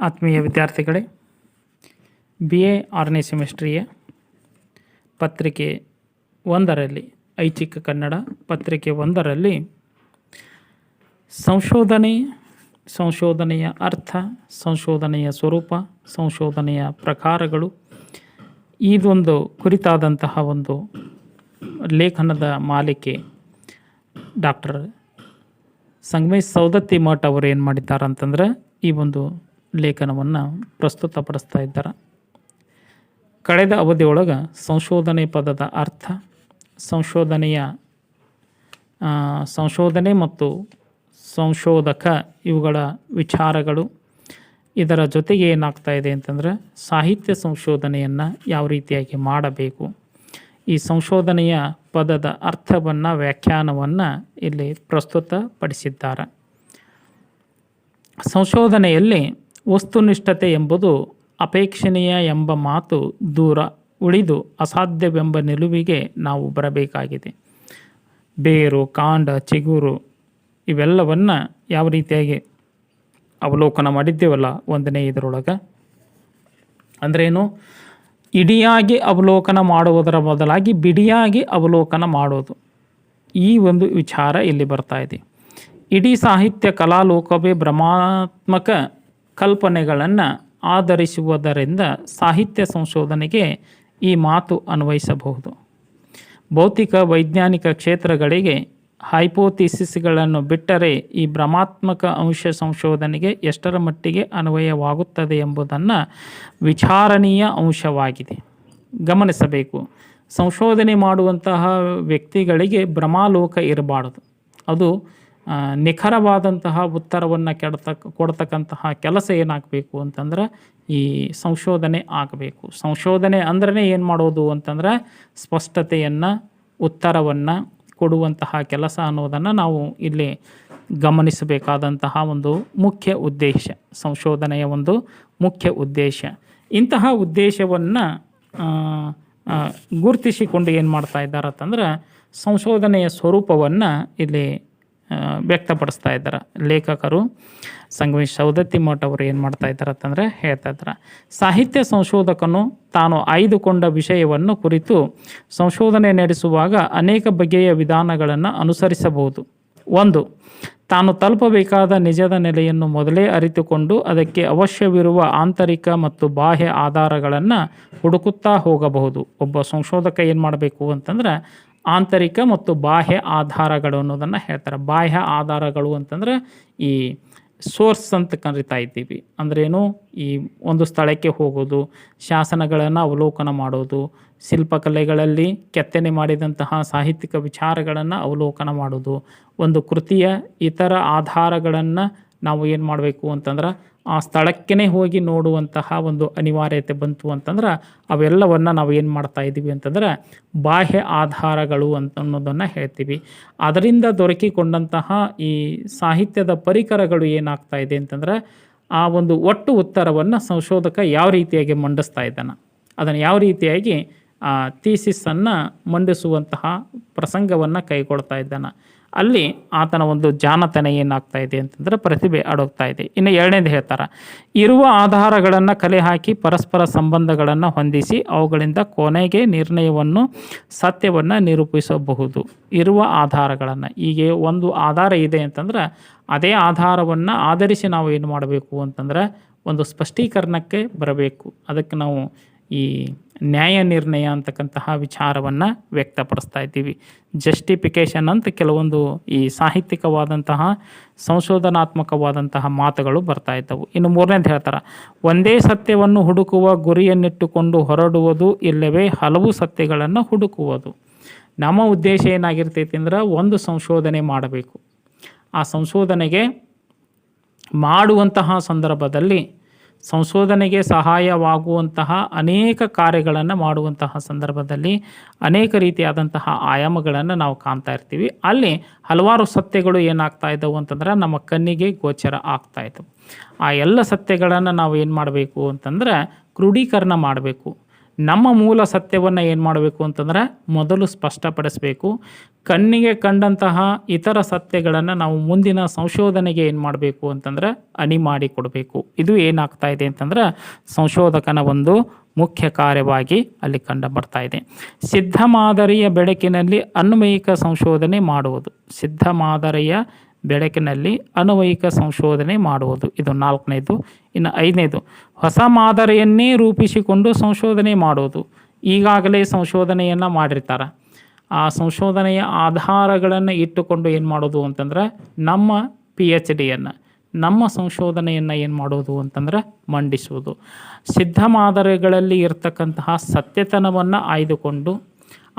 ಆತ್ಮೀಯ ವಿದ್ಯಾರ್ಥಿಗಳೇ, BA 6ನೇ ಸೆಮಿಸ್ಟ್ರಿಯ ಪತ್ರಿಕೆ 1ರಲ್ಲಿ ಐಚ್ಛಿಕ ಕನ್ನಡ ಪತ್ರಿಕೆ 1ರಲ್ಲಿ ಸಂಶೋಧನೆಯ ಅರ್ಥ, ಸಂಶೋಧನೆಯ ಸ್ವರೂಪ, ಸಂಶೋಧನೆಯ ಪ್ರಕಾರಗಳು ಇದೊಂದು ಕುರಿತಾದಂತಹ ಒಂದು ಲೇಖನದ ಮಾಲಿಕೆ ಡಾಕ್ಟರ್ ಸಂಗಮೇಶ್ ಸೌದತ್ತಿ ಮಠ್ ಅವರು ಏನು ಮಾಡಿದ್ದಾರೆ ಅಂತಂದ್ರೆ ಈ ಒಂದು ಲೇಖನವನ್ನು ಪ್ರಸ್ತುತಪಡಿಸ್ತಾ ಇದ್ದಾರೆ. ಕಳೆದ ಅವಧಿಯೊಳಗೆ ಸಂಶೋಧನೆ ಪದದ ಅರ್ಥ, ಸಂಶೋಧನೆ ಮತ್ತು ಸಂಶೋಧಕ ಇವುಗಳ ವಿಚಾರಗಳು, ಇದರ ಜೊತೆಗೆ ಏನಾಗ್ತಾ ಇದೆ ಅಂತಂದರೆ ಸಾಹಿತ್ಯ ಸಂಶೋಧನೆಯನ್ನು ಯಾವ ರೀತಿಯಾಗಿ ಮಾಡಬೇಕು, ಈ ಸಂಶೋಧನೆಯ ಪದದ ಅರ್ಥವನ್ನು, ವ್ಯಾಖ್ಯಾನವನ್ನು ಇಲ್ಲಿ ಪ್ರಸ್ತುತಪಡಿಸಿದ್ದಾರೆ. ಸಂಶೋಧನೆಯಲ್ಲಿ ವಸ್ತುನಿಷ್ಠತೆ ಎಂಬುದು ಅಪೇಕ್ಷಣೀಯ ಎಂಬ ಮಾತು ದೂರ ಉಳಿದು ಅಸಾಧ್ಯವೆಂಬ ನಿಲುವಿಗೆ ನಾವು ಬರಬೇಕಾಗಿದೆ. ಬೇರು, ಕಾಂಡ, ಚಿಗುರು ಇವೆಲ್ಲವನ್ನು ಯಾವ ರೀತಿಯಾಗಿ ಅವಲೋಕನ ಮಾಡಿದ್ದೇವಲ್ಲ 1ನೇ ಇದರೊಳಗೆ, ಅಂದ್ರೇನು, ಇಡಿಯಾಗಿ ಅವಲೋಕನ ಮಾಡುವುದರ ಬದಲಾಗಿ ಬಿಡಿಯಾಗಿ ಅವಲೋಕನ ಮಾಡೋದು, ಈ ಒಂದು ವಿಚಾರ ಇಲ್ಲಿ ಬರ್ತಾ ಇದೆ. ಇಡೀ ಸಾಹಿತ್ಯ ಕಲಾಲೋಕವೇ ಭ್ರಮಾತ್ಮಕ ಕಲ್ಪನೆಗಳನ್ನು ಆಧರಿಸುವುದರಿಂದ ಸಾಹಿತ್ಯ ಸಂಶೋಧನೆಗೆ ಈ ಮಾತು ಅನ್ವಯಿಸಬಹುದು. ಭೌತಿಕ ವೈಜ್ಞಾನಿಕ ಕ್ಷೇತ್ರಗಳಿಗೆ ಹೈಪೋಥಿಸಿಸ್ಗಳನ್ನು ಬಿಟ್ಟರೆ ಈ ಭ್ರಮಾತ್ಮಕ ಅಂಶ ಸಂಶೋಧನೆಗೆ ಎಷ್ಟರ ಮಟ್ಟಿಗೆ ಅನ್ವಯವಾಗುತ್ತದೆ ಎಂಬುದನ್ನು ವಿಚಾರಣೀಯ ಅಂಶವಾಗಿದೆ. ಗಮನಿಸಬೇಕು. ಸಂಶೋಧನೆ ಮಾಡುವಂತಹ ವ್ಯಕ್ತಿಗಳಿಗೆ ಭ್ರಮಾಲೋಕ ಇರಬಾರದು. ಅದು ನಿಖರವಾದಂತಹ ಉತ್ತರವನ್ನು ಕೊಡ್ತಕ್ಕಂತಹ ಕೆಲಸ ಏನಾಗಬೇಕು ಅಂತಂದ್ರೆ ಈ ಸಂಶೋಧನೆ ಆಗಬೇಕು. ಸಂಶೋಧನೆ ಅಂದ್ರೆ ಏನು ಮಾಡೋದು ಅಂತಂದ್ರೆ ಸ್ಪಷ್ಟತೆಯನ್ನು, ಉತ್ತರವನ್ನು ಕೊಡುವಂತಹ ಕೆಲಸ ಅನ್ನೋದನ್ನು ನಾವು ಇಲ್ಲಿ ಗಮನಿಸಬೇಕಾದಂತಹ ಒಂದು ಮುಖ್ಯ ಉದ್ದೇಶ, ಸಂಶೋಧನೆಯ ಒಂದು ಮುಖ್ಯ ಉದ್ದೇಶ. ಇಂತಹ ಉದ್ದೇಶವನ್ನು ಗುರುತಿಸಿಕೊಂಡು ಏನು ಮಾಡ್ತಾ ಇದ್ದಾರೆ ಅಂತಂದ್ರೆ ಸಂಶೋಧನೆಯ ಸ್ವರೂಪವನ್ನು ಇಲ್ಲಿ ವ್ಯಕ್ತಪಡಿಸ್ತಾ ಇದ್ದಾರೆ. ಲೇಖಕರು ಸಂಗಮೇಶ್ ಸೌದತ್ತಿ ಮಠ್ ಅವರು ಏನು ಮಾಡ್ತಾ ಇದ್ದಾರೆ ಅಂತಂದರೆ ಹೇಳ್ತಾ ಇದ್ದಾರೆ, ಸಾಹಿತ್ಯ ಸಂಶೋಧಕನು ತಾನು ಆಯ್ದುಕೊಂಡ ವಿಷಯವನ್ನು ಕುರಿತು ಸಂಶೋಧನೆ ನಡೆಸುವಾಗ ಅನೇಕ ಬಗೆಯ ವಿಧಾನಗಳನ್ನು ಅನುಸರಿಸಬಹುದು. 1. ತಾನು ತಲುಪಬೇಕಾದ ನಿಜದ ನೆಲೆಯನ್ನು ಮೊದಲೇ ಅರಿತುಕೊಂಡು ಅದಕ್ಕೆ ಅವಶ್ಯವಿರುವ ಆಂತರಿಕ ಮತ್ತು ಬಾಹ್ಯ ಆಧಾರಗಳನ್ನು ಹುಡುಕುತ್ತಾ ಹೋಗಬಹುದು. ಒಬ್ಬ ಸಂಶೋಧಕ ಏನು ಮಾಡಬೇಕು ಅಂತಂದ್ರೆ ಆಂತರಿಕ ಮತ್ತು ಬಾಹ್ಯ ಆಧಾರಗಳು ಅನ್ನೋದನ್ನು ಹೇಳ್ತಾರೆ. ಬಾಹ್ಯ ಆಧಾರಗಳು ಅಂತಂದ್ರೆ ಈ ಸೋರ್ಸ್ ಅಂತ ಕರಿತಾ ಇದ್ದೀವಿ. ಅಂದ್ರೇನು, ಈ ಒಂದು ಸ್ಥಳಕ್ಕೆ ಹೋಗೋದು, ಶಾಸನಗಳನ್ನು ಅವಲೋಕನ ಮಾಡೋದು, ಶಿಲ್ಪಕಲೆಗಳಲ್ಲಿ ಕೆತ್ತನೆ ಮಾಡಿದಂತಹ ಸಾಹಿತ್ಯಿಕ ವಿಚಾರಗಳನ್ನು ಅವಲೋಕನ ಮಾಡೋದು, ಒಂದು ಕೃತಿಯ ಇತರ ಆಧಾರಗಳನ್ನು ನಾವು ಏನು ಮಾಡಬೇಕು ಅಂತಂದ್ರೆ ಆ ಸ್ಥಳಕ್ಕೇ ಹೋಗಿ ನೋಡುವಂತಹ ಒಂದು ಅನಿವಾರ್ಯತೆ ಬಂತು ಅಂತಂದ್ರೆ ಅವೆಲ್ಲವನ್ನು ನಾವು ಏನು ಮಾಡ್ತಾ ಇದ್ದೀವಿ ಅಂತಂದ್ರೆ ಬಾಹ್ಯ ಆಧಾರಗಳು ಅನ್ನೋದನ್ನು ಹೇಳ್ತೀವಿ. ಅದರಿಂದ ದೊರಕಿಕೊಂಡಂತಹ ಈ ಸಾಹಿತ್ಯದ ಪರಿಕರಗಳು ಏನಾಗ್ತಾ ಇದೆ ಅಂತಂದ್ರೆ ಆ ಒಂದು ಒಟ್ಟು ಉತ್ತರವನ್ನು ಸಂಶೋಧಕ ಯಾವ ರೀತಿಯಾಗಿ ಮಂಡಿಸ್ತಾ ಇದ್ದಾನೆ, ಅದನ್ನು ಯಾವ ರೀತಿಯಾಗಿ ಥೀಸಿಸನ್ನು ಮಂಡಿಸುವಂತಹ ಪ್ರಸಂಗವನ್ನು ಕೈಗೊಳ್ತಾ ಇದ್ದಾನೆ, ಅಲ್ಲಿ ಆತನ ಒಂದು ಜಾಣತನ ಏನಾಗ್ತಾ ಇದೆ ಅಂತಂದ್ರೆ ಪ್ರತಿಭೆ ಅಡಗ್ತಾ ಇದೆ. ಇನ್ನು 2ನೇದು ಹೇಳ್ತಾರೆ, ಇರುವ ಆಧಾರಗಳನ್ನು ಕಲೆ ಹಾಕಿ ಪರಸ್ಪರ ಸಂಬಂಧಗಳನ್ನು ಹೊಂದಿಸಿ ಅವುಗಳಿಂದ ಕೊನೆಗೆ ನಿರ್ಣಯವನ್ನು, ಸತ್ಯವನ್ನು ನಿರೂಪಿಸಬಹುದು. ಇರುವ ಆಧಾರಗಳನ್ನು, ಈಗ ಒಂದು ಆಧಾರ ಇದೆ ಅಂತಂದ್ರೆ ಅದೇ ಆಧಾರವನ್ನು ಆಧರಿಸಿ ನಾವು ಏನು ಮಾಡಬೇಕು ಅಂತಂದ್ರೆ ಒಂದು ಸ್ಪಷ್ಟೀಕರಣಕ್ಕೆ ಬರಬೇಕು. ಅದಕ್ಕೆ ನಾವು ಈ ನ್ಯಾಯ ನಿರ್ಣಯ ಅಂತಕ್ಕಂತಹ ವಿಚಾರವನ್ನು ವ್ಯಕ್ತಪಡಿಸ್ತಾ ಇದ್ದೀವಿ. ಜಸ್ಟಿಫಿಕೇಷನ್ ಅಂತ ಕೆಲವೊಂದು ಈ ಸಾಹಿತ್ಯಿಕವಾದಂತಹ ಸಂಶೋಧನಾತ್ಮಕವಾದಂತಹ ಮಾತುಗಳು ಬರ್ತಾ ಇದ್ದವು. ಇನ್ನು 3ನೇದು ಹೇಳ್ತಾರೆ, ಒಂದೇ ಸತ್ಯವನ್ನು ಹುಡುಕುವ ಗುರಿಯನ್ನಿಟ್ಟುಕೊಂಡು ಹೊರಡುವುದು, ಇಲ್ಲವೇ ಹಲವು ಸತ್ಯಗಳನ್ನು ಹುಡುಕುವುದು. ನಮ್ಮ ಉದ್ದೇಶ ಏನಾಗಿರ್ತೈತಿ ಅಂದ್ರೆ ಒಂದು ಸಂಶೋಧನೆ ಮಾಡಬೇಕು. ಆ ಸಂಶೋಧನೆಗೆ ಮಾಡುವಂತಹ ಸಂದರ್ಭದಲ್ಲಿ ಸಂಶೋಧನೆಗೆ ಸಹಾಯವಾಗುವಂತಹ ಅನೇಕ ಕಾರ್ಯಗಳನ್ನು ಮಾಡುವಂತಹ ಸಂದರ್ಭದಲ್ಲಿ ಅನೇಕ ರೀತಿಯಾದಂತಹ ಆಯಾಮಗಳನ್ನು ನಾವು ಕಾಣ್ತಾ ಇರ್ತೀವಿ. ಅಲ್ಲಿ ಹಲವಾರು ಸತ್ಯಗಳು ಏನಾಗ್ತಾ ಇದ್ದವು ಅಂತಂದ್ರೆ ನಮ್ಮ ಕಣ್ಣಿಗೆ ಗೋಚರ ಆಗ್ತಾ ಇದ್ದವು. ಆ ಎಲ್ಲ ಸತ್ಯಗಳನ್ನು ನಾವು ಏನು ಮಾಡಬೇಕು ಅಂತಂದ್ರೆ ಕ್ರೋಢೀಕರಣ ಮಾಡಬೇಕು. ನಮ್ಮ ಮೂಲ ಸತ್ಯವನ್ನು ಏನು ಮಾಡಬೇಕು ಅಂತಂದರೆ ಮೊದಲು ಸ್ಪಷ್ಟಪಡಿಸಬೇಕು. ಕಣ್ಣಿಗೆ ಕಂಡಂತಹ ಇತರ ಸತ್ಯಗಳನ್ನು ನಾವು ಮುಂದಿನ ಸಂಶೋಧನೆಗೆ ಏನು ಮಾಡಬೇಕು ಅಂತಂದರೆ ಅಣಿ ಮಾಡಿ ಕೊಡಬೇಕು. ಇದು ಏನಾಗ್ತಾ ಇದೆ ಅಂತಂದ್ರೆ ಸಂಶೋಧಕನ ಒಂದು ಮುಖ್ಯ ಕಾರ್ಯವಾಗಿ ಅಲ್ಲಿ ಕಂಡು ಬರ್ತಾ ಇದೆ. ಸಿದ್ಧ ಮಾದರಿಯ ಬೆಳಕಿನಲ್ಲಿ ಅನ್ವಯಿಕ ಸಂಶೋಧನೆ ಮಾಡುವುದು. ಸಿದ್ಧ ಮಾದರಿಯ ಬೆಳಕಿನಲ್ಲಿ ಅನ್ವಯಿಕ ಸಂಶೋಧನೆ ಮಾಡುವುದು, ಇದು 4ನೇದು. ಇನ್ನು 5ನೇದು, ಹೊಸ ಮಾದರಿಯನ್ನೇ ರೂಪಿಸಿಕೊಂಡು ಸಂಶೋಧನೆ ಮಾಡುವುದು. ಈಗಾಗಲೇ ಸಂಶೋಧನೆಯನ್ನು ಮಾಡಿರ್ತಾರೆ, ಆ ಸಂಶೋಧನೆಯ ಆಧಾರಗಳನ್ನು ಇಟ್ಟುಕೊಂಡು ಏನು ಮಾಡೋದು ಅಂತಂದ್ರೆ ನಮ್ಮ PhDಯನ್ನು, ನಮ್ಮ ಸಂಶೋಧನೆಯನ್ನು ಏನು ಮಾಡೋದು ಅಂತಂದ್ರೆ ಮಂಡಿಸುವುದು. ಸಿದ್ಧ ಮಾದರಿಗಳಲ್ಲಿ ಇರತಕ್ಕಂತಹ ಸತ್ಯತನವನ್ನು ಆಯ್ದುಕೊಂಡು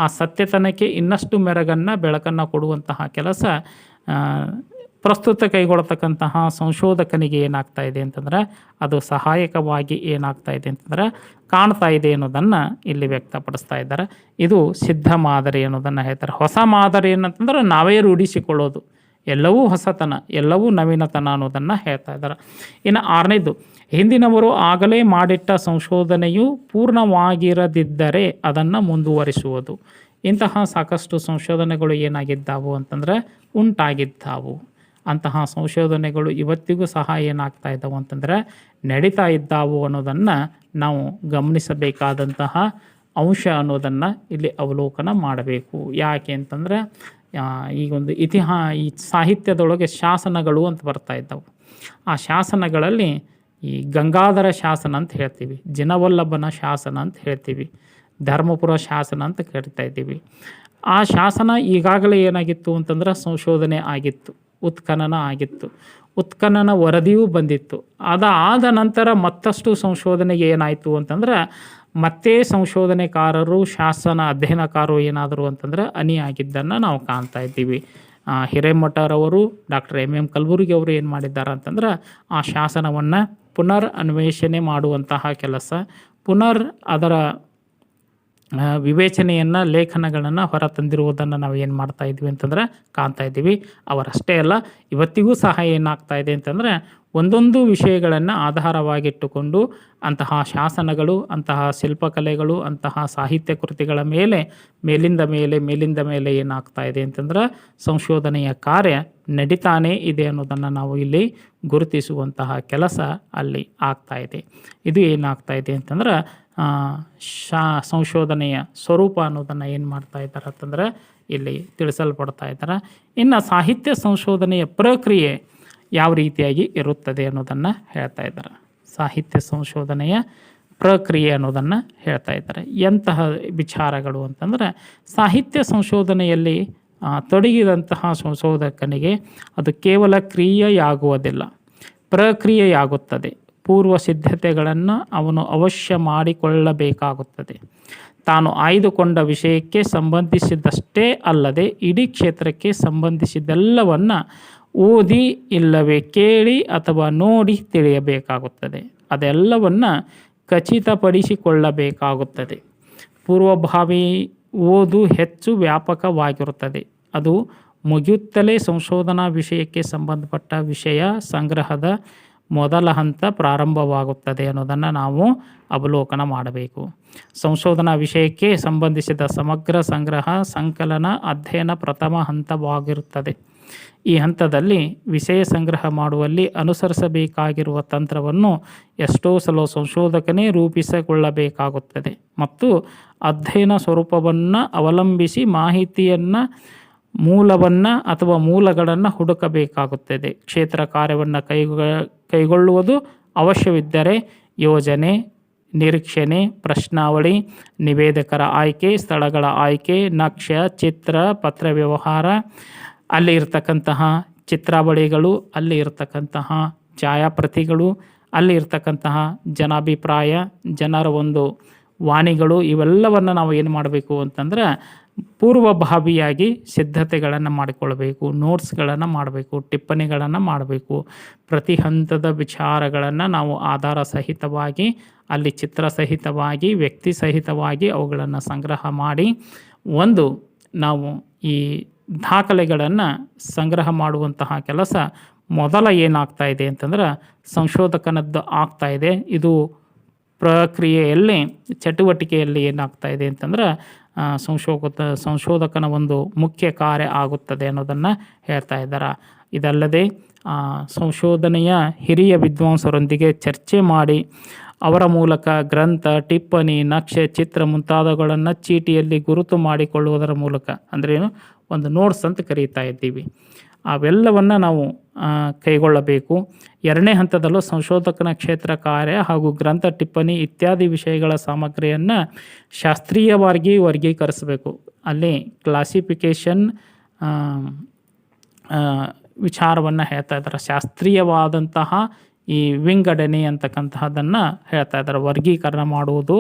ಆ ಸತ್ಯತನಕ್ಕೆ ಇನ್ನಷ್ಟು ಮೆರಗನ್ನು ಬೆಳಕನ್ನು ಕೊಡುವಂತಹ ಕೆಲಸ ಪ್ರಸ್ತುತ ಕೈಗೊಳ್ಳತಕ್ಕಂತಹ ಸಂಶೋಧಕನಿಗೆ ಏನಾಗ್ತಾ ಇದೆ ಅಂತಂದ್ರೆ ಅದು ಸಹಾಯಕವಾಗಿ ಏನಾಗ್ತಾ ಇದೆ ಅಂತಂದ್ರೆ ಕಾಣ್ತಾ ಇದೆ ಅನ್ನೋದನ್ನು ಇಲ್ಲಿ ವ್ಯಕ್ತಪಡಿಸ್ತಾ ಇದ್ದಾರೆ. ಇದು ಸಿದ್ಧ ಮಾದರಿ ಅನ್ನೋದನ್ನು ಹೇಳ್ತಾರೆ. ಹೊಸ ಮಾದರಿ ಏನಂತಂದ್ರೆ ನಾವೇ ರೂಢಿಸಿಕೊಳ್ಳೋದು, ಎಲ್ಲವೂ ಹೊಸತನ, ಎಲ್ಲವೂ ನವೀನತನ ಅನ್ನೋದನ್ನು ಹೇಳ್ತಾ ಇದ್ದಾರೆ. ಇನ್ನು 6ನೇದು, ಹಿಂದಿನವರು ಆಗಲೇ ಮಾಡಿಟ್ಟ ಸಂಶೋಧನೆಯು ಪೂರ್ಣವಾಗಿರದಿದ್ದರೆ ಅದನ್ನು ಮುಂದುವರಿಸುವುದು. ಇಂತಹ ಸಾಕಷ್ಟು ಸಂಶೋಧನೆಗಳು ಏನಾಗಿದ್ದಾವು ಅಂತಂದರೆ ಉಂಟಾಗಿದ್ದಾವು. ಅಂತಹ ಸಂಶೋಧನೆಗಳು ಇವತ್ತಿಗೂ ಸಹ ಏನಾಗ್ತಾ ಇದ್ದಾವೆ ಅಂತಂದರೆ ನಡೀತಾ ಇದ್ದಾವು ಅನ್ನೋದನ್ನು ನಾವು ಗಮನಿಸಬೇಕಾದಂತಹ ಅಂಶ ಅನ್ನೋದನ್ನು ಇಲ್ಲಿ ಅವಲೋಕನ ಮಾಡಬೇಕು. ಯಾಕೆ ಅಂತಂದರೆ ಈಗೊಂದು ಈ ಸಾಹಿತ್ಯದೊಳಗೆ ಶಾಸನಗಳು ಅಂತ ಬರ್ತಾ ಇದ್ದಾವೆ. ಆ ಶಾಸನಗಳಲ್ಲಿ ಈ ಗಂಗಾಧರ ಶಾಸನ ಅಂತ ಹೇಳ್ತೀವಿ, ಜಿನವಲ್ಲಭನ ಶಾಸನ ಅಂತ ಹೇಳ್ತೀವಿ, ಧರ್ಮಪುರ ಶಾಸನ ಅಂತ ಕರಿತಾ ಇದ್ದೀವಿ. ಆ ಶಾಸನ ಈಗಾಗಲೇ ಏನಾಗಿತ್ತು ಅಂತಂದ್ರೆ ಸಂಶೋಧನೆ ಆಗಿತ್ತು, ಉತ್ಖನನ ಆಗಿತ್ತು, ಉತ್ಖನನ ವರದಿಯೂ ಬಂದಿತ್ತು. ಅದಾದ ನಂತರ ಮತ್ತಷ್ಟು ಸಂಶೋಧನೆಗೆ ಏನಾಯಿತು ಅಂತಂದ್ರೆ ಮತ್ತೆ ಸಂಶೋಧನೆಕಾರರು, ಶಾಸನ ಅಧ್ಯಯನಕಾರರು ಏನಾದರು ಅಂತಂದ್ರೆ ಅಣಿಯಾಗಿದ್ದನ್ನು ನಾವು ಕಾಣ್ತಾ ಇದ್ದೀವಿ. ಹಿರೇಮಠರವರು, ಡಾಕ್ಟರ್ MM ಕಲಬುರ್ಗಿ ಅವರು ಏನು ಮಾಡಿದ್ದಾರೆ ಅಂತಂದ್ರೆ ಆ ಶಾಸನವನ್ನು ಪುನರ್ ಅನ್ವೇಷಣೆ ಮಾಡುವಂತಹ ಕೆಲಸ, ಅದರ ವಿವೇಚನೆಯನ್ನು, ಲೇಖನಗಳನ್ನು ಹೊರತಂದಿರುವುದನ್ನು ನಾವು ಏನು ಮಾಡ್ತಾ ಇದ್ವಿ ಅಂತಂದರೆ ಕಾಣ್ತಾ ಇದ್ದೀವಿ. ಅವರಷ್ಟೇ ಅಲ್ಲ, ಇವತ್ತಿಗೂ ಸಹ ಏನಾಗ್ತಾ ಇದೆ ಅಂತಂದರೆ ಒಂದೊಂದು ವಿಷಯಗಳನ್ನು ಆಧಾರವಾಗಿಟ್ಟುಕೊಂಡು ಅಂತಹ ಶಾಸನಗಳು, ಅಂತಹ ಶಿಲ್ಪಕಲೆಗಳು, ಅಂತಹ ಸಾಹಿತ್ಯ ಕೃತಿಗಳ ಮೇಲಿಂದ ಮೇಲೆ ಏನಾಗ್ತಾ ಇದೆ ಅಂತಂದ್ರೆ ಸಂಶೋಧನೆಯ ಕಾರ್ಯ ನಡೀತಾನೇ ಇದೆ ಅನ್ನೋದನ್ನು ನಾವು ಇಲ್ಲಿ ಗುರುತಿಸುವಂತಹ ಕೆಲಸ ಅಲ್ಲಿ ಆಗ್ತಾ ಇದೆ. ಇದು ಏನಾಗ್ತಾ ಇದೆ ಅಂತಂದ್ರೆ ಸಂಶೋಧನೆಯ ಸ್ವರೂಪ ಅನ್ನೋದನ್ನು ಏನು ಮಾಡ್ತಾ ಇದ್ದಾರೆ ಅಂತಂದ್ರೆ ಇಲ್ಲಿ ತಿಳಿಸಲ್ಪಡ್ತಾ ಇದ್ದಾರೆ. ಇನ್ನು ಸಾಹಿತ್ಯ ಸಂಶೋಧನೆಯ ಪ್ರಕ್ರಿಯೆ ಯಾವ ರೀತಿಯಾಗಿ ಇರುತ್ತದೆ ಅನ್ನೋದನ್ನು ಹೇಳ್ತಾ ಇದ್ದಾರೆ. ಸಾಹಿತ್ಯ ಸಂಶೋಧನೆಯ ಪ್ರಕ್ರಿಯೆ ಅನ್ನೋದನ್ನು ಹೇಳ್ತಾ ಇದ್ದಾರೆ. ಎಂತಹ ವಿಚಾರಗಳು ಅಂತಂದರೆ ಸಾಹಿತ್ಯ ಸಂಶೋಧನೆಯಲ್ಲಿ ತೊಡಗಿದಂತಹ ಸಂಶೋಧಕನಿಗೆ ಅದು ಕೇವಲ ಕ್ರಿಯೆಯಾಗುವುದಿಲ್ಲ, ಪ್ರಕ್ರಿಯೆಯಾಗುತ್ತದೆ. ಪೂರ್ವ ಸಿದ್ಧತೆಗಳನ್ನು ಅವನು ಅವಶ್ಯ ಮಾಡಿಕೊಳ್ಳಬೇಕಾಗುತ್ತದೆ. ತಾನು ಆಯ್ದುಕೊಂಡ ವಿಷಯಕ್ಕೆ ಸಂಬಂಧಿಸಿದಷ್ಟೇ ಅಲ್ಲದೆ ಇಡೀ ಕ್ಷೇತ್ರಕ್ಕೆ ಸಂಬಂಧಿಸಿದೆಲ್ಲವನ್ನು ಓದಿ ಇಲ್ಲವೇ ಕೇಳಿ ಅಥವಾ ನೋಡಿ ತಿಳಿಯಬೇಕಾಗುತ್ತದೆ. ಅದೆಲ್ಲವನ್ನು ಖಚಿತಪಡಿಸಿಕೊಳ್ಳಬೇಕಾಗುತ್ತದೆ. ಪೂರ್ವಭಾವಿ ಓದು ಹೆಚ್ಚು ವ್ಯಾಪಕವಾಗಿರುತ್ತದೆ. ಅದು ಮುಗಿಯುತ್ತಲೇ ಸಂಶೋಧನಾ ವಿಷಯಕ್ಕೆ ಸಂಬಂಧಪಟ್ಟ ವಿಷಯ ಸಂಗ್ರಹದ ಮೊದಲ ಹಂತ ಪ್ರಾರಂಭವಾಗುತ್ತದೆ ಅನ್ನೋದನ್ನು ನಾವು ಅವಲೋಕನ ಮಾಡಬೇಕು. ಸಂಶೋಧನಾ ವಿಷಯಕ್ಕೆ ಸಂಬಂಧಿಸಿದ ಸಮಗ್ರ ಸಂಗ್ರಹ, ಸಂಕಲನ, ಅಧ್ಯಯನ ಪ್ರಥಮ ಹಂತವಾಗಿರುತ್ತದೆ. ಈ ಹಂತದಲ್ಲಿ ವಿಷಯ ಸಂಗ್ರಹ ಮಾಡುವಲ್ಲಿ ಅನುಸರಿಸಬೇಕಾಗಿರುವ ತಂತ್ರವನ್ನು ಎಷ್ಟೋ ಸಲ ಸಂಶೋಧಕನೇ ರೂಪಿಸಿಕೊಳ್ಳಬೇಕಾಗುತ್ತದೆ ಮತ್ತು ಅಧ್ಯಯನ ಸ್ವರೂಪವನ್ನು ಅವಲಂಬಿಸಿ ಮಾಹಿತಿಯನ್ನು, ಮೂಲವನ್ನು ಅಥವಾ ಮೂಲಗಳನ್ನು ಹುಡುಕಬೇಕಾಗುತ್ತದೆ. ಕ್ಷೇತ್ರ ಕಾರ್ಯವನ್ನು ಕೈಗೊಳ್ಳುವುದು ಅವಶ್ಯವಿದ್ದರೆ ಯೋಜನೆ, ನಿರೀಕ್ಷಣೆ, ಪ್ರಶ್ನಾವಳಿ, ನಿವೇದಕರ ಆಯ್ಕೆ, ಸ್ಥಳಗಳ ಆಯ್ಕೆ, ನಕ್ಷೆ, ಚಿತ್ರ, ಪತ್ರ ವ್ಯವಹಾರ, ಅಲ್ಲಿ ಇರ್ತಕ್ಕಂತಹ ಚಿತ್ರಾವಳಿಗಳು, ಅಲ್ಲಿ ಇರ್ತಕ್ಕಂತಹ ಛಾಯಾಪ್ರತಿಗಳು, ಅಲ್ಲಿ ಇರ್ತಕ್ಕಂತಹ ಜನಾಭಿಪ್ರಾಯ, ಜನರ ಒಂದು ವಾಣಿಗಳು, ಇವೆಲ್ಲವನ್ನು ನಾವು ಏನು ಮಾಡಬೇಕು ಅಂತಂದ್ರೆ ಪೂರ್ವಭಾವಿಯಾಗಿ ಸಿದ್ಧತೆಗಳನ್ನು ಮಾಡಿಕೊಳ್ಬೇಕು, ನೋಟ್ಸ್ಗಳನ್ನು ಮಾಡಬೇಕು, ಟಿಪ್ಪಣಿಗಳನ್ನು ಮಾಡಬೇಕು. ಪ್ರತಿ ಹಂತದ ವಿಚಾರಗಳನ್ನು ನಾವು ಆಧಾರ ಸಹಿತವಾಗಿ, ಅಲ್ಲಿ ಚಿತ್ರ ಸಹಿತವಾಗಿ, ವ್ಯಕ್ತಿ ಸಹಿತವಾಗಿ ಅವುಗಳನ್ನು ಸಂಗ್ರಹ ಮಾಡಿ ನಾವು ಈ ದಾಖಲೆಗಳನ್ನು ಸಂಗ್ರಹ ಮಾಡುವಂತಹ ಕೆಲಸ ಮೊದಲ ಏನಾಗ್ತಾ ಇದೆ ಅಂತಂದ್ರೆ ಸಂಶೋಧಕನದ್ದು ಆಗ್ತಾ ಇದೆ. ಇದು ಪ್ರಕ್ರಿಯೆಯಲ್ಲಿ ಚಟುವಟಿಕೆಯಲ್ಲಿ ಏನಾಗ್ತಾ ಇದೆ ಅಂತಂದ್ರೆ ಸಂಶೋಧಕನ ಒಂದು ಮುಖ್ಯ ಕಾರ್ಯ ಆಗುತ್ತದೆ ಅನ್ನೋದನ್ನು ಹೇಳ್ತಾ ಇದ್ದಾರೆ. ಇದಲ್ಲದೆ ಸಂಶೋಧನೆಯ ಹಿರಿಯ ವಿದ್ವಾಂಸರೊಂದಿಗೆ ಚರ್ಚೆ ಮಾಡಿ ಅವರ ಮೂಲಕ ಗ್ರಂಥ, ಟಿಪ್ಪಣಿ, ನಕ್ಷೆ, ಚಿತ್ರ ಮುಂತಾದವುಗಳನ್ನು ಚೀಟಿಯಲ್ಲಿ ಗುರುತು ಮಾಡಿಕೊಳ್ಳುವುದರ ಮೂಲಕ, ಅಂದ್ರೇನು, ಒಂದು ನೋಟ್ಸ್ ಅಂತ ಕರೀತಾ ಇದ್ದೀವಿ, ಅವೆಲ್ಲವನ್ನು ನಾವು ಕೈಗೊಳ್ಳಬೇಕು. ಎರಡನೇ ಹಂತದಲ್ಲೂ ಸಂಶೋಧಕನ ಕ್ಷೇತ್ರ ಕಾರ್ಯ ಹಾಗೂ ಗ್ರಂಥ, ಟಿಪ್ಪಣಿ ಇತ್ಯಾದಿ ವಿಷಯಗಳ ಸಾಮಗ್ರಿಯನ್ನು ಶಾಸ್ತ್ರೀಯವಾಗಿ ವರ್ಗೀಕರಿಸಬೇಕು. ಅಲ್ಲಿ ಕ್ಲಾಸಿಫಿಕೇಷನ್ ವಿಚಾರವನ್ನು ಹೇಳ್ತಾ ಇದ್ದಾರೆ. ಶಾಸ್ತ್ರೀಯವಾದಂತಹ ಈ ವಿಂಗಡಣೆ ಅಂತಕ್ಕಂತಹದ್ದನ್ನು ಹೇಳ್ತಾ ಇದ್ದಾರೆ. ವರ್ಗೀಕರಣ ಮಾಡುವುದು,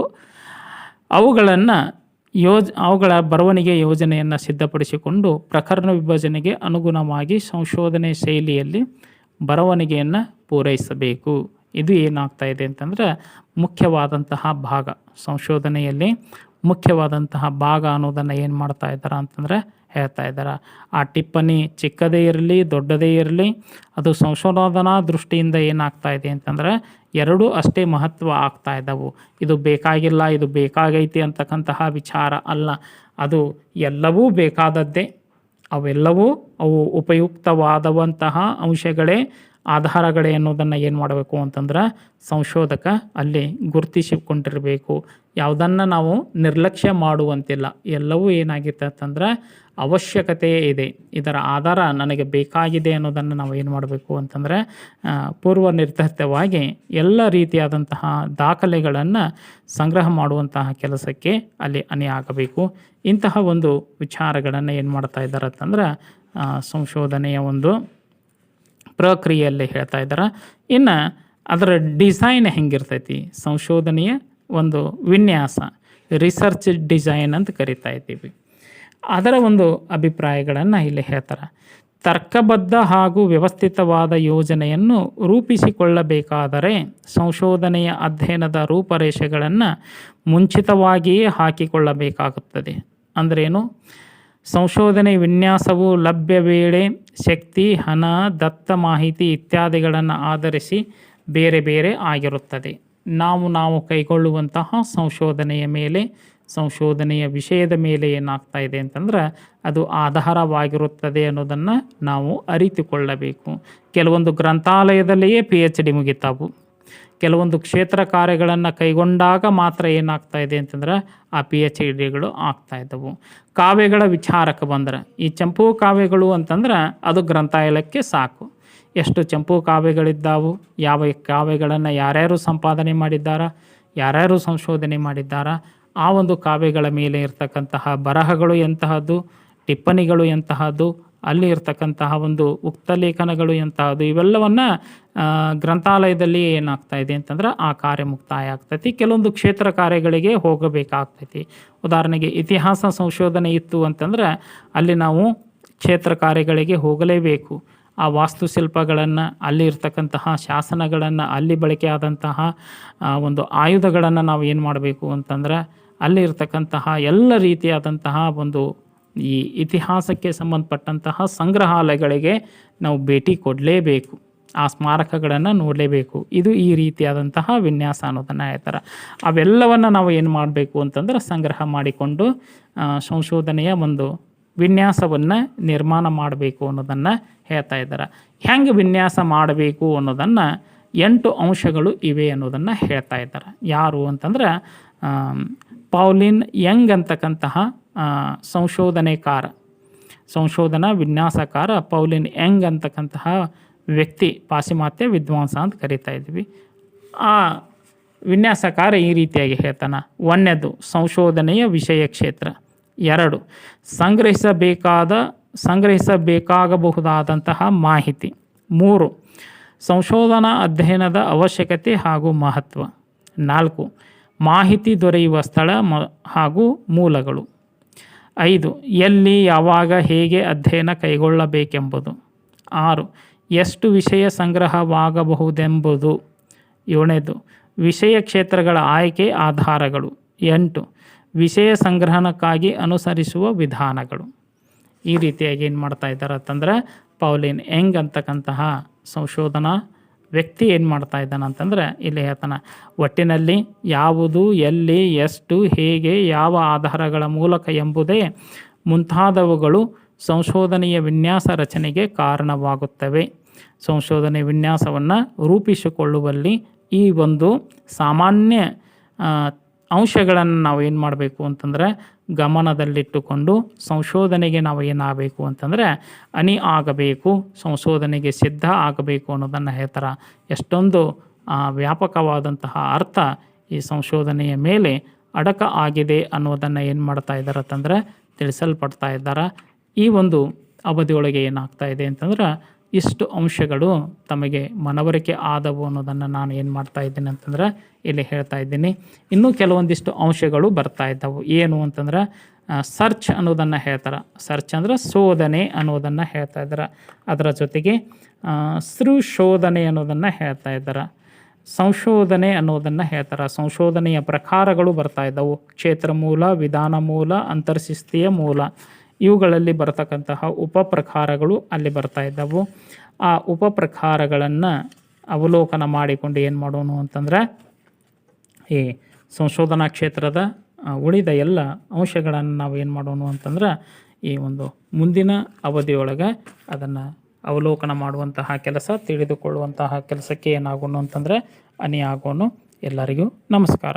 ಅವುಗಳ ಬರವಣಿಗೆ ಯೋಜನೆಯನ್ನು ಸಿದ್ಧಪಡಿಸಿಕೊಂಡು ಪ್ರಕರಣ ವಿಭಜನೆಗೆ ಅನುಗುಣವಾಗಿ ಸಂಶೋಧನೆ ಶೈಲಿಯಲ್ಲಿ ಬರವಣಿಗೆಯನ್ನು ಪೂರೈಸಬೇಕು. ಇದು ಏನಾಗ್ತಾ ಇದೆ ಅಂತಂದರೆ ಮುಖ್ಯವಾದಂತಹ ಭಾಗ, ಸಂಶೋಧನೆಯಲ್ಲಿ ಮುಖ್ಯವಾದಂತಹ ಭಾಗ ಅನ್ನೋದನ್ನು ಏನು ಮಾಡ್ತಾ ಇದ್ದಾರೆ ಅಂತಂದರೆ ಹೇಳ್ತಾ ಇದ್ದಾರೆ. ಆ ಟಿಪ್ಪಣಿ ಚಿಕ್ಕದೇ ಇರಲಿ ದೊಡ್ಡದೇ ಇರಲಿ, ಅದು ಸಂಶೋಧನಾ ದೃಷ್ಟಿಯಿಂದ ಏನಾಗ್ತಾ ಇದೆ ಅಂತಂದರೆ ಎರಡೂ ಅಷ್ಟೇ ಮಹತ್ವ ಆಗ್ತಾ ಇದ್ದವು. ಇದು ಬೇಕಾಗಿಲ್ಲ, ಇದು ಬೇಕಾಗೈತಿ ಅಂತಕ್ಕಂತಹ ವಿಚಾರ ಅಲ್ಲ. ಅದು ಎಲ್ಲವೂ ಬೇಕಾದದ್ದೇ, ಅವು ಉಪಯುಕ್ತವಾದವಂತಹ ಅಂಶಗಳೇ, ಆಧಾರಗಳೇ ಅನ್ನೋದನ್ನು ಏನು ಮಾಡಬೇಕು ಅಂತಂದ್ರೆ ಸಂಶೋಧಕ ಅಲ್ಲಿ ಗುರುತಿಸಿಕೊಂಡಿರಬೇಕು. ಯಾವುದನ್ನು ನಾವು ನಿರ್ಲಕ್ಷ್ಯ ಮಾಡುವಂತಿಲ್ಲ. ಎಲ್ಲವೂ ಏನಾಗಿತ್ತು ಅಂತಂದ್ರೆ ಅವಶ್ಯಕತೆಯೇ ಇದೆ, ಇದರ ಆಧಾರ ನನಗೆ ಬೇಕಾಗಿದೆ ಅನ್ನೋದನ್ನು ನಾವು ಏನು ಮಾಡಬೇಕು ಅಂತಂದರೆ ಪೂರ್ವ ನಿರ್ಧರಿತವಾಗಿ ಎಲ್ಲ ರೀತಿಯಾದಂತಹ ದಾಖಲೆಗಳನ್ನು ಸಂಗ್ರಹ ಮಾಡುವಂತಹ ಕೆಲಸಕ್ಕೆ ಅಲ್ಲಿ ಆಗಬೇಕು. ಇಂತಹ ಒಂದು ವಿಚಾರಗಳನ್ನು ಏನು ಮಾಡ್ತಾ ಇದ್ದಾರೆ ಅಂತಂದ್ರೆ ಸಂಶೋಧನೆಯ ಒಂದು ಪ್ರಕ್ರಿಯೆಯಲ್ಲಿ ಹೇಳ್ತಾ ಇದ್ದಾರೆ. ಇನ್ನು ಅದರ ಡಿಸೈನ್ ಹೆಂಗಿರ್ತೈತಿ, ಸಂಶೋಧನೆಯ ಒಂದು ವಿನ್ಯಾಸ, ರಿಸರ್ಚ್ ಡಿಸೈನ್ ಅಂತ ಕರಿತಾ ಇದ್ದೀವಿ. ಅದರ ಒಂದು ಅಭಿಪ್ರಾಯಗಳನ್ನು ಇಲ್ಲಿ ಹೇಳ್ತಾರೆ. ತರ್ಕಬದ್ಧ ಹಾಗೂ ವ್ಯವಸ್ಥಿತವಾದ ಯೋಜನೆಯನ್ನು ರೂಪಿಸಿಕೊಳ್ಳಬೇಕಾದರೆ ಸಂಶೋಧನೆಯ ಅಧ್ಯಯನದ ರೂಪರೇಷೆಗಳನ್ನು ಮುಂಚಿತವಾಗಿಯೇ ಹಾಕಿಕೊಳ್ಳಬೇಕಾಗುತ್ತದೆ. ಅಂದ್ರೇನು? ಸಂಶೋಧನೆ ವಿನ್ಯಾಸವು ಲಭ್ಯ ವೇಳೆ, ಶಕ್ತಿ, ಹಣ, ದತ್ತ ಮಾಹಿತಿ ಇತ್ಯಾದಿಗಳನ್ನು ಆಧರಿಸಿ ಬೇರೆ ಬೇರೆ ಆಗಿರುತ್ತದೆ. ನಾವು ಕೈಗೊಳ್ಳುವಂತಹ ಸಂಶೋಧನೆಯ ಮೇಲೆ, ಸಂಶೋಧನೆಯ ವಿಷಯದ ಮೇಲೆ ಏನಾಗ್ತಾ ಇದೆ ಅಂತಂದ್ರೆ ಅದು ಆಧಾರವಾಗಿರುತ್ತದೆ ಅನ್ನೋದನ್ನು ನಾವು ಅರಿತುಕೊಳ್ಳಬೇಕು. ಕೆಲವೊಂದು ಗ್ರಂಥಾಲಯದಲ್ಲಿಯೇ PhD ಮುಗಿತಾವು. ಕೆಲವೊಂದು ಕ್ಷೇತ್ರ ಕಾರ್ಯಗಳನ್ನು ಕೈಗೊಂಡಾಗ ಮಾತ್ರ ಏನಾಗ್ತಾ ಇದೆ ಅಂತಂದ್ರೆ ಆ PhDಗಳು ಆಗ್ತಾ ಇದ್ದವು. ಕಾವ್ಯಗಳ ವಿಚಾರಕ್ಕೆ ಬಂದ್ರೆ ಈ ಚಂಪೂ ಕಾವ್ಯಗಳು ಅಂತಂದ್ರೆ ಅದು ಗ್ರಂಥಾಲಯಕ್ಕೆ ಸಾಕು. ಎಷ್ಟು ಚಂಪೂ ಕಾವ್ಯಗಳಿದ್ದಾವು, ಯಾವ ಕಾವ್ಯಗಳನ್ನು ಯಾರ್ಯಾರು ಸಂಪಾದನೆ ಮಾಡಿದ್ದಾರಾ, ಯಾರ್ಯಾರು ಸಂಶೋಧನೆ ಮಾಡಿದ್ದಾರಾ, ಆ ಒಂದು ಕಾವ್ಯಗಳ ಮೇಲೆ ಇರ್ತಕ್ಕಂತಹ ಬರಹಗಳು ಎಂತಹದ್ದು, ಟಿಪ್ಪಣಿಗಳು ಎಂತಹದ್ದು, ಅಲ್ಲಿ ಇರ್ತಕ್ಕಂತಹ ಒಂದು ಉಕ್ತ ಲೇಖನಗಳು ಎಂತಹದ್ದು, ಇವೆಲ್ಲವನ್ನು ಗ್ರಂಥಾಲಯದಲ್ಲಿ ಏನಾಗ್ತಾ ಇದೆ ಅಂತಂದ್ರೆ ಆ ಕಾರ್ಯ ಮುಕ್ತಾಯ ಆಗ್ತೈತಿ. ಕೆಲವೊಂದು ಕ್ಷೇತ್ರ ಕಾರ್ಯಗಳಿಗೆ ಹೋಗಬೇಕಾಗ್ತೈತಿ. ಉದಾಹರಣೆಗೆ ಇತಿಹಾಸ ಸಂಶೋಧನೆ ಇತ್ತು ಅಂತಂದ್ರೆ ಅಲ್ಲಿ ನಾವು ಕ್ಷೇತ್ರ ಕಾರ್ಯಗಳಿಗೆ ಹೋಗಲೇಬೇಕು. ಆ ವಾಸ್ತುಶಿಲ್ಪಗಳನ್ನು, ಅಲ್ಲಿ ಇರ್ತಕ್ಕಂತಹ ಶಾಸನಗಳನ್ನು, ಅಲ್ಲಿ ಬಳಕೆಯಾದಂತಹ ಒಂದು ಆಯುಧಗಳನ್ನು ನಾವು ಏನು ಮಾಡಬೇಕು ಅಂತಂದ್ರೆ ಅಲ್ಲಿ ಇರ್ತಕ್ಕಂತಹ ಎಲ್ಲ ರೀತಿಯಾದಂತಹ ಒಂದು ಈ ಇತಿಹಾಸಕ್ಕೆ ಸಂಬಂಧಪಟ್ಟಂತಹ ಸಂಗ್ರಹಾಲಯಗಳಿಗೆ ನಾವು ಭೇಟಿ ಕೊಡಲೇಬೇಕು, ಆ ಸ್ಮಾರಕಗಳನ್ನು ನೋಡಲೇಬೇಕು. ಇದು ಈ ರೀತಿಯಾದಂತಹ ವಿನ್ಯಾಸ ಅನ್ನೋದನ್ನು ಹೇಳ್ತಾರೆ. ಅವೆಲ್ಲವನ್ನು ನಾವು ಏನು ಮಾಡಬೇಕು ಅಂತಂದ್ರೆ ಸಂಗ್ರಹ ಮಾಡಿಕೊಂಡು ಸಂಶೋಧನೆಯ ಒಂದು ವಿನ್ಯಾಸವನ್ನು ನಿರ್ಮಾಣ ಮಾಡಬೇಕು ಅನ್ನೋದನ್ನು ಹೇಳ್ತಾ ಇದ್ದಾರೆ. ಹೆಂಗೆ ವಿನ್ಯಾಸ ಮಾಡಬೇಕು ಅನ್ನೋದನ್ನು 8 ಅಂಶಗಳು ಇವೆ ಅನ್ನೋದನ್ನು ಹೇಳ್ತಾ ಇದ್ದಾರೆ. ಯಾರು ಅಂತಂದ್ರೆ ಪೌಲಿನ್ ಯಂಗ್ ಅಂತಕ್ಕಂತಹ ಸಂಶೋಧನಾ ವಿನ್ಯಾಸಕಾರ ಪೌಲಿನ್ ಯಂಗ್ ಅಂತಕ್ಕಂತಹ ವ್ಯಕ್ತಿ, ಪಾಶ್ಚಿಮಾತ್ಯ ವಿದ್ವಾಂಸ ಅಂತ ಕರಿತಾ ಇದ್ವಿ. ಆ ವಿನ್ಯಾಸಕಾರ ಈ ರೀತಿಯಾಗಿ ಹೇಳ್ತಾನೆ. 1ನೇದು ಸಂಶೋಧನೆಯ ವಿಷಯ ಕ್ಷೇತ್ರ. 2 ಸಂಗ್ರಹಿಸಬೇಕಾಗಬಹುದಾದಂತಹ ಮಾಹಿತಿ. 3 ಸಂಶೋಧನಾ ಅಧ್ಯಯನದ ಅವಶ್ಯಕತೆ ಹಾಗೂ ಮಹತ್ವ. 4 ಮಾಹಿತಿ ದೊರೆಯುವ ಸ್ಥಳ ಹಾಗೂ ಮೂಲಗಳು. 5 ಎಲ್ಲಿ, ಯಾವಾಗ, ಹೇಗೆ ಅಧ್ಯಯನ ಕೈಗೊಳ್ಳಬೇಕೆಂಬುದು. 6 ಎಷ್ಟು ವಿಷಯ ಸಂಗ್ರಹವಾಗಬಹುದೆಂಬುದು. 7ನೇದು ವಿಷಯ ಕ್ಷೇತ್ರಗಳ ಆಯ್ಕೆ ಆಧಾರಗಳು. 8 ವಿಷಯ ಸಂಗ್ರಹಣಕ್ಕಾಗಿ ಅನುಸರಿಸುವ ವಿಧಾನಗಳು. ಈ ರೀತಿಯಾಗಿ ಏನು ಮಾಡ್ತಾ ಇದ್ದಾರೆ ಅಂತಂದ್ರೆ ಪೌಲಿನ್ ಯಂಗ್ ಅಂತಕ್ಕಂತಹ ಸಂಶೋಧನಾ ವ್ಯಕ್ತಿ ಏನು ಮಾಡ್ತಾ ಇದ್ದಾನೆ ಅಂತಂದರೆ ಇಲ್ಲಿ ಹೇಳ್ತಾನೆ, ಒಟ್ಟಿನಲ್ಲಿ ಯಾವುದು, ಎಲ್ಲಿ, ಎಷ್ಟು, ಹೇಗೆ, ಯಾವ ಆಧಾರಗಳ ಮೂಲಕ ಎಂಬುದೇ ಮುಂತಾದವುಗಳು ಸಂಶೋಧನೆಯ ವಿನ್ಯಾಸ ರಚನೆಗೆ ಕಾರಣವಾಗುತ್ತವೆ. ಸಂಶೋಧನೆ ವಿನ್ಯಾಸವನ್ನು ರೂಪಿಸಿಕೊಳ್ಳುವಲ್ಲಿ ಈ ಒಂದು ಸಾಮಾನ್ಯ ಅಂಶಗಳನ್ನು ನಾವು ಏನು ಮಾಡಬೇಕು ಅಂತಂದರೆ ಗಮನದಲ್ಲಿಟ್ಟುಕೊಂಡು ಸಂಶೋಧನೆಗೆ ನಾವು ಏನಾಗಬೇಕು ಅಂತಂದರೆ ಆಗಬೇಕು, ಸಂಶೋಧನೆಗೆ ಸಿದ್ಧ ಆಗಬೇಕು ಅನ್ನೋದನ್ನು ಹೇಳ್ತಾರೆ. ಎಷ್ಟೊಂದು ವ್ಯಾಪಕವಾದಂತಹ ಅರ್ಥ ಈ ಸಂಶೋಧನೆಯ ಮೇಲೆ ಅಡಕ ಆಗಿದೆ ಅನ್ನೋದನ್ನು ಏನು ಮಾಡ್ತಾ ಇದ್ದಾರೆ ಅಂತಂದರೆ ತಿಳಿಸಲ್ಪಡ್ತಾ ಇದ್ದಾರೆ. ಈ ಒಂದು ಅವಧಿಯೊಳಗೆ ಏನಾಗ್ತಾ ಇದೆ ಅಂತಂದ್ರೆ ಇಷ್ಟು ಅಂಶಗಳು ತಮಗೆ ಮನವರಿಕೆ ಆದವು ಅನ್ನೋದನ್ನು ನಾನು ಏನು ಮಾಡ್ತಾ ಇದ್ದೀನಿ ಅಂತಂದ್ರೆ ಇಲ್ಲಿ ಹೇಳ್ತಾ ಇದ್ದೀನಿ. ಇನ್ನೂ ಕೆಲವೊಂದಿಷ್ಟು ಅಂಶಗಳು ಬರ್ತಾ ಇದ್ದವು. ಏನು ಅಂತಂದ್ರೆ ಸರ್ಚ್ ಅನ್ನೋದನ್ನು ಹೇಳ್ತಾರೆ. ಸರ್ಚ್ ಅಂದರೆ ಶೋಧನೆ ಅನ್ನೋದನ್ನು ಹೇಳ್ತಾ ಇದ್ದಾರೆ. ಅದರ ಜೊತೆಗೆ ಶೋಧನೆ ಅನ್ನೋದನ್ನು ಹೇಳ್ತಾ ಇದ್ದಾರೆ. ಸಂಶೋಧನೆ ಅನ್ನೋದನ್ನು ಹೇಳ್ತಾರೆ. ಸಂಶೋಧನೆಯ ಪ್ರಕಾರಗಳು ಬರ್ತಾ ಇದ್ದವು. ಕ್ಷೇತ್ರ ಮೂಲ, ವಿಧಾನ ಮೂಲ, ಅಂತರ್ಶಿಸ್ತೀಯ ಮೂಲ, ಇವುಗಳಲ್ಲಿ ಬರ್ತಕ್ಕಂತಹ ಉಪಪ್ರಕಾರಗಳು ಅಲ್ಲಿ ಬರ್ತಾ ಇದ್ದವು. ಆ ಉಪಪ್ರಕಾರಗಳನ್ನು ಅವಲೋಕನ ಮಾಡಿಕೊಂಡು ಏನು ಮಾಡೋಣ ಅಂತಂದರೆ ಈ ಸಂಶೋಧನಾ ಕ್ಷೇತ್ರದ ಉಳಿದ ಎಲ್ಲ ಅಂಶಗಳನ್ನು ನಾವು ಏನು ಮಾಡೋಣ ಅಂತಂದ್ರೆ ಈ ಒಂದು ಮುಂದಿನ ಅವಧಿಯೊಳಗೆ ಅದನ್ನು ಅವಲೋಕನ ಮಾಡುವಂತಹ ಕೆಲಸ, ತಿಳಿದುಕೊಳ್ಳುವಂತಹ ಕೆಲಸಕ್ಕೆ ಏನಾಗೋಣ ಅಂತಂದರೆ ಆಗೋಣ. ಎಲ್ಲರಿಗೂ ನಮಸ್ಕಾರ.